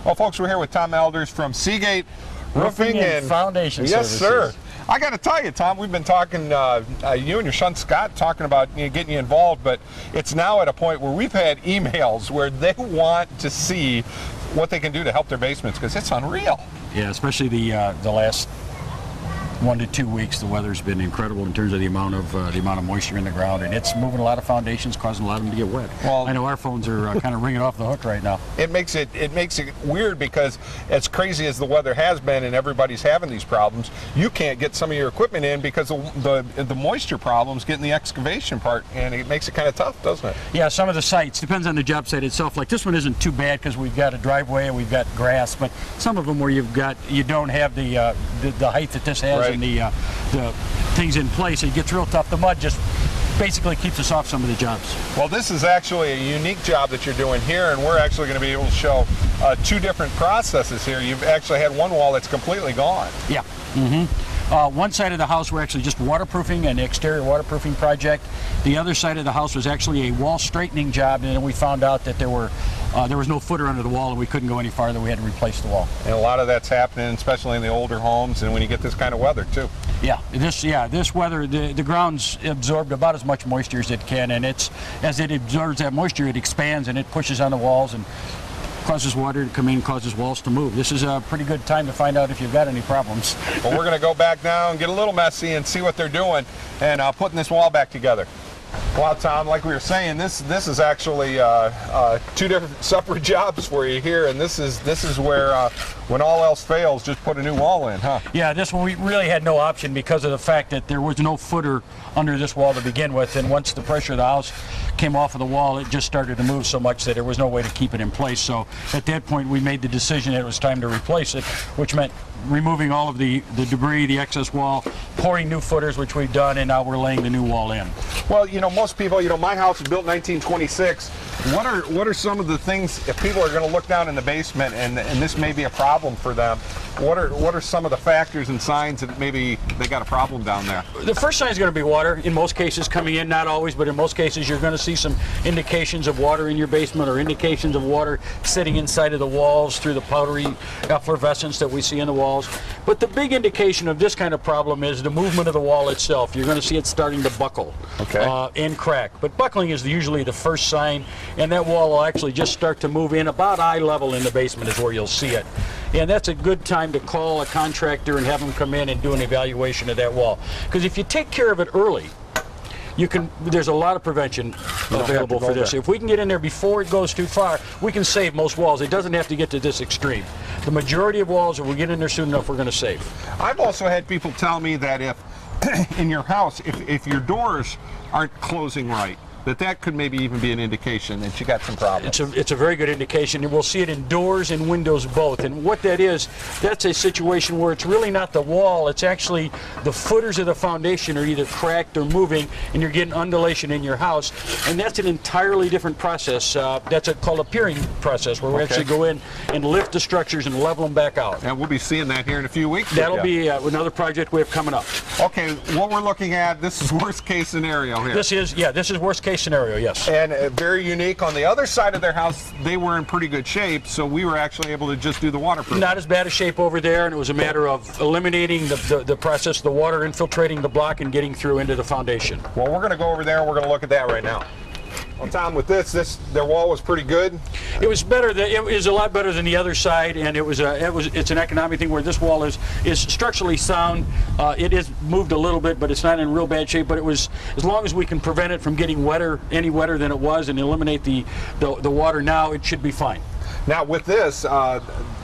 Well, folks, we're here with Tom Elders from Seagate Roofing and Foundation Services. Services. Sir. I got to tell you, Tom, we've been talking, you and your son Scott talking about getting you involved, but it's now at a point where we've had emails where they want to see what they can do to help their basements, because it's unreal. Yeah, especially the last 1 to 2 weeks, the weather's been incredible in terms of the amount of moisture in the ground, and it's moving a lot of foundations, causing a lot of them to get wet. Well, I know our phones are kind of ringing off the hook right now. It makes it weird, because as crazy as the weather has been and everybody's having these problems, you can't get some of your equipment in because of the moisture problems getting the excavation part, and it makes it kind of tough, doesn't it? Yeah, some of the sites, depends on the job site itself. Like this one isn't too bad because we've got a driveway and we've got grass, but some of them where you don't have the height that this has. Right. And the things in place, it gets real tough. The mud just basically keeps us off some of the jobs. Well, this is actually a unique job that you're doing here, and we're actually going to be able to show 2 different processes here. You've actually had one wall that's completely gone. Yeah. One side of the house we're actually just waterproofing, an exterior waterproofing project. The other side of the house was actually a wall straightening job, and then we found out that there was no footer under the wall and we couldn't go any farther. We had to replace the wall. And a lot of that's happening, especially in the older homes and when you get this kind of weather too. Yeah, this weather, the ground's absorbed about as much moisture as it can, and as it absorbs that moisture, it expands and it pushes on the walls and causes water to come in, causes walls to move. This is a pretty good time to find out if you've got any problems. Well, we're going to go back now and get a little messy and see what they're doing and putting this wall back together. Well, Tom, like we were saying, this is actually 2 different separate jobs for you here, and this is where when all else fails, just put a new wall in, huh? Yeah, this one we really had no option because of the fact that there was no footer under this wall to begin with, and once the pressure of the house came off of the wall, it just started to move so much that there was no way to keep it in place. So at that point, we made the decision that it was time to replace it, which meant removing all of the debris, the excess wall, pouring new footers, which we've done, and now we're laying the new wall in. Well, most people, my house was built in 1926. What are some of the things, if people are going to look down in the basement and this may be a problem for them, what are some of the factors and signs that maybe they got a problem down there? The first sign is going to be water. In most cases coming in, not always, but in most cases you're going to see some indications of water in your basement or indications of water sitting inside of the walls through the powdery effervescence that we see in the walls. But the big indication of this kind of problem is the movement of the wall itself. You're going to see it starting to buckle. Okay. And crack. But buckling is usually the first sign, and that wall will actually just start to move in about eye level in the basement is where you'll see it. And that's a good time to call a contractor and have them come in and do an evaluation of that wall. Because if you take care of it early, there's a lot of prevention available for this. If we can get in there before it goes too far, we can save most walls. It doesn't have to get to this extreme. The majority of walls, if we get in there soon enough, we're going to save. I've also had people tell me that if in your house, if your doors aren't closing right, that could maybe even be an indication that you got some problems. It's a very good indication, and we'll see it in doors and windows both. And what that is, that's a situation where it's really not the wall, it's actually the footers of the foundation are either cracked or moving, and you're getting undulation in your house. And that's an entirely different process. That's called a piering process, where we actually go in and lift the structures and level them back out. And we'll be seeing that here in a few weeks. That'll be another project we have coming up. Okay, what we're looking at, this is worst case scenario here. This is worst case scenario, yes. And very unique. On the other side of their house, they were in pretty good shape, so we were actually able to just do the waterproofing. Not as bad a shape over there, and it was a matter of eliminating the process of the water infiltrating the block and getting through into the foundation. Well, we're going to go over there and we're going to look at that right now. Well, Tom, with their wall was pretty good. It was better. It was a lot better than the other side, and it's an economic thing where this wall is structurally sound. It is moved a little bit, but it's not in real bad shape. But it was, as long as we can prevent it from getting any wetter than it was, and eliminate the water now, it should be fine. Now with this,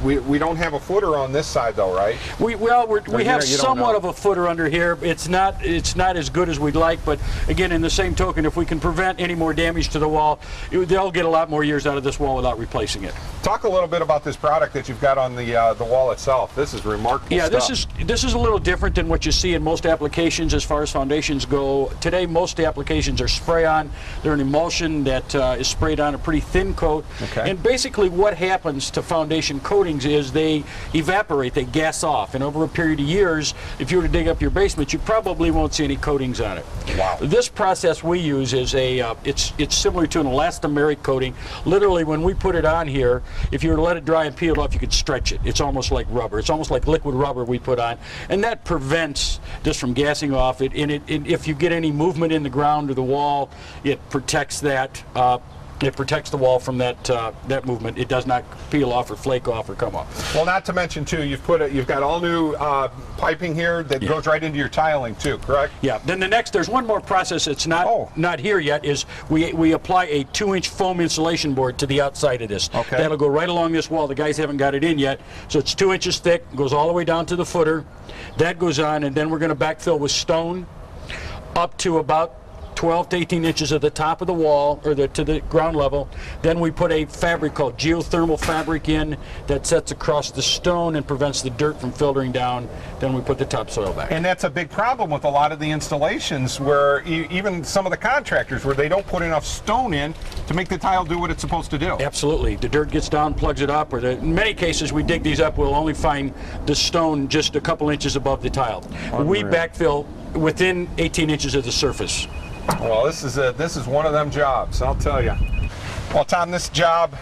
we don't have a footer on this side though, right? We have somewhat of a footer under here. It's not as good as we'd like, but again, in the same token, if we can prevent any more damage to the wall, they'll get a lot more years out of this wall without replacing it. Talk a little bit about this product that you've got on the wall itself. This is remarkable stuff. This is a little different than what you see in most applications as far as foundations go. Today, most applications are spray-on. They're an emulsion that is sprayed on a pretty thin coat. Okay. And basically what happens to foundation coatings is they evaporate, they gas off, and over a period of years, if you were to dig up your basement, you probably won't see any coatings on it. Wow. This process we use is it's similar to an elastomeric coating. Literally, when we put it on here, if you were to let it dry and peel it off, you could stretch it. It's almost like rubber. It's almost like liquid rubber we put on, and that prevents this from gassing off. If you get any movement in the ground or the wall, it protects that. It protects the wall from that movement. It does not peel off or flake off or come off. Well, not to mention too, you've got all new piping here that goes right into your tiling too, correct? Yeah. Then there's one more process that's not here yet. Is we apply a 2-inch foam insulation board to the outside of this. Okay. That'll go right along this wall. The guys haven't got it in yet, so it's 2 inches thick. Goes all the way down to the footer. That goes on, and then we're going to backfill with stone up to about 12 to 18 inches at the top of the wall, or to the ground level. Then we put a fabric called geothermal fabric in that sets across the stone and prevents the dirt from filtering down. Then we put the topsoil back. And that's a big problem with a lot of the installations, where even some of the contractors, where they don't put enough stone in to make the tile do what it's supposed to do. Absolutely. The dirt gets down, plugs it up, or in many cases we dig these up, we'll only find the stone just a couple inches above the tile. Unreal. We backfill within 18 inches of the surface. Well, this is one of them jobs, I'll tell you. Well, Tom, this job,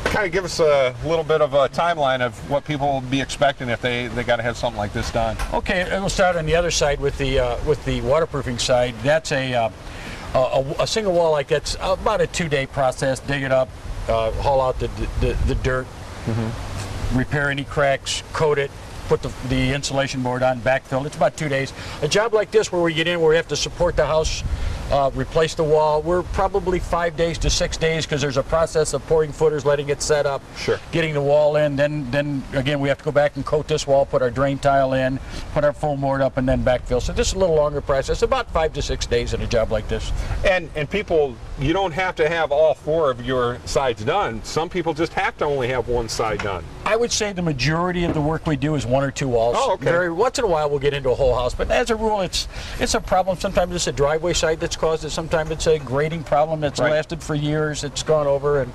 kind of give us a little bit of a timeline of what people will be expecting if they got to have something like this done. Okay, we'll start on the other side with the waterproofing side. That's a single wall like that's about a 2-day process. Dig it up, haul out the dirt, repair any cracks, coat it, put the insulation board on, backfill. It's about 2 days. A job like this where we get in, where we have to support the house, replace the wall, we're probably 5 days to 6 days, because there's a process of pouring footers, letting it set up, getting the wall in, then again we have to go back and coat this wall, put our drain tile in, put our foam board up, and then backfill. So this is a little longer process, about 5 to 6 days in a job like this. And people, you don't have to have all 4 of your sides done. Some people just have to only have one side done. I would say the majority of the work we do is 1 or 2 walls. Oh, okay. Once in a while we'll get into a whole house, but as a rule it's a problem. Sometimes it's a driveway side that's caused it. Sometimes it's a grading problem that's lasted for years. It's gone over, and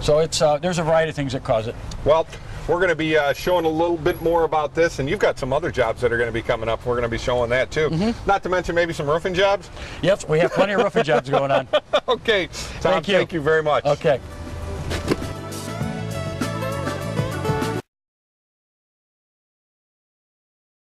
so it's there's a variety of things that cause it. Well, we're going to be showing a little bit more about this, and you've got some other jobs that are going to be coming up. We're going to be showing that too. Not to mention maybe some roofing jobs. Yes, we have plenty of roofing jobs going on. Okay, Tom, thank you very much. Okay.